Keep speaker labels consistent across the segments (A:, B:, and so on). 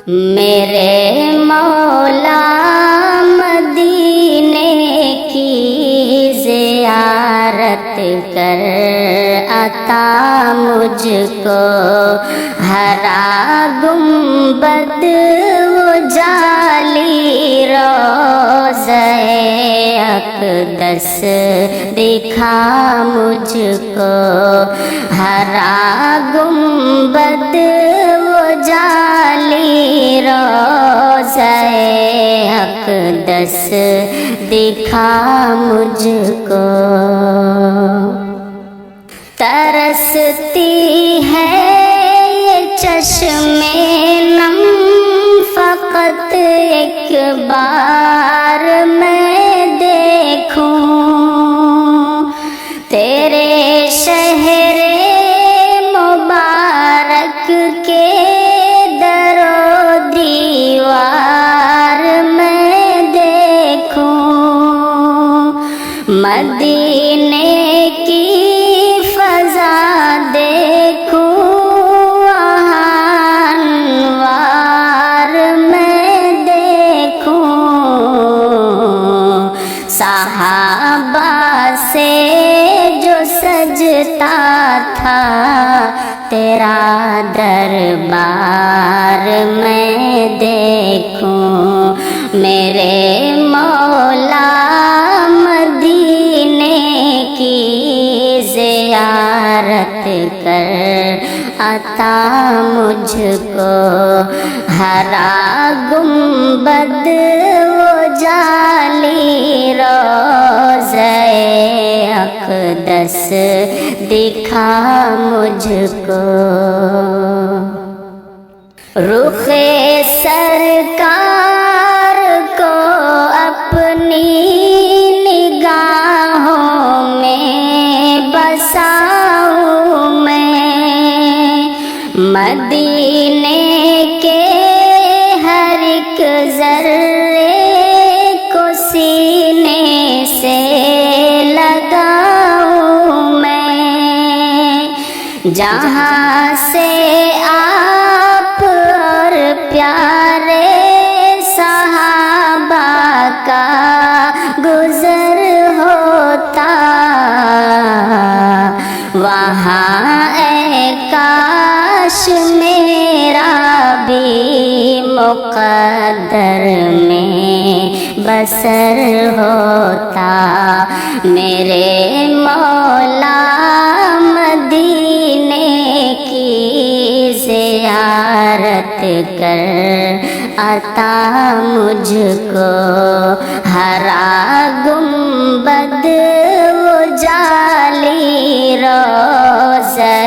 A: میرے مولا مدینے کی زیارت کر عطا مجھ کو، ہرا گنبد وہ جالی روضہ اقدس دکھا مجھ کو، ہرا گنبد وہ جالی روضہ اقدس دکھا مجھ کو۔ ترستی ہے یہ چشمے نم، فقط ایک بار میں دیکھوں تیرے شہر مبارک کے در و دیوار میں دیکھوں، مدینے کی فضا دیکھوں، وہاں انوار میں دیکھوں، صحابہ سے جو سجتا تھا تیرا دربار میں دیکھوں، میرے مولا مدینے کی زیارت کر عطا مجھ کو، ہرا گنبد وہ جالی روضہ اقدس دکھا مجھ کو۔ رخ سرکار کو اپنی نگاہوں میں بساؤں میں، مدینے کے ہر ایک ذرے کو سینے سے لگاؤں میں، جہاں سے آپ اور پیارے صحابہ کا گزر ہوتا، وہاں اے کاش میرا بھی مقدر میں بسر ہوتا، میرے مولا مدینے کی زیارت کر عطا مجھ کو، ہرا گنبد وہ جالی روضہ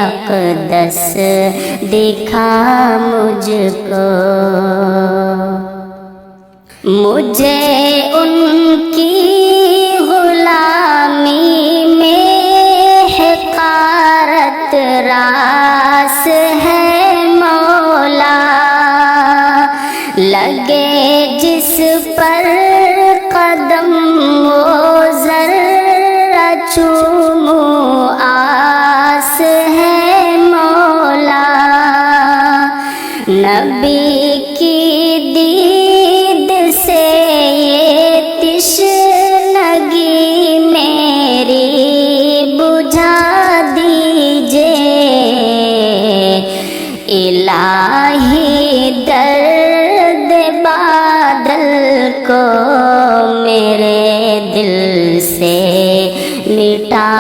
A: اقدس دکھا مجھ کو۔ مجھے ان کی غلامی میں حقارت راس ہے مولا، لگے جس پر قدم وہ ذرہ چوموں آس ہے مولا، نبی کی دید سے یہ تشنگی میری بجھا دیجئے، الہی درد بادل کو میرے دل سے مٹا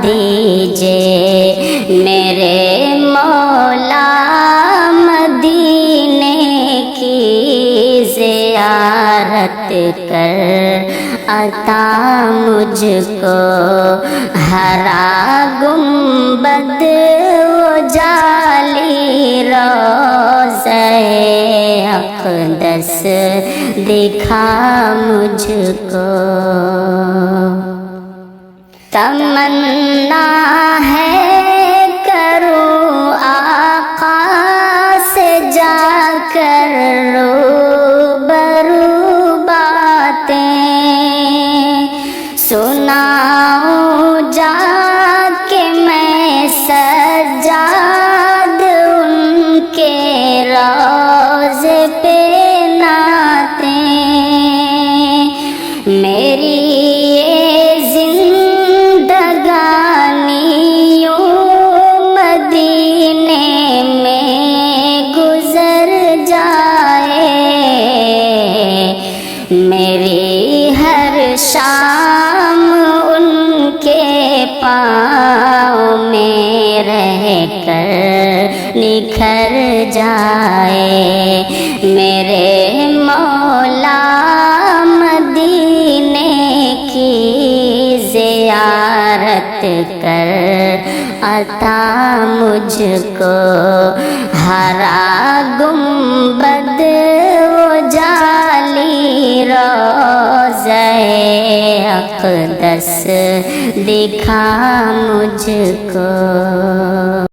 A: دیجئے، میرے مولا مدینے کی زیارت کر عطا مجھ کو، ہرا گنبد وہ جالی روضہ اقدس دکھا مجھ کو۔ تمنا ہے کروں آقا سے جا کر روبرو باتیں، سناؤں جا کے میں سجاد ان کے نکھر جائے میرے مولا مدینے کی زیارت کر عطا مجھ کو ہرا گنبد و جالی روضہ اقدس دکھا مجھ کو۔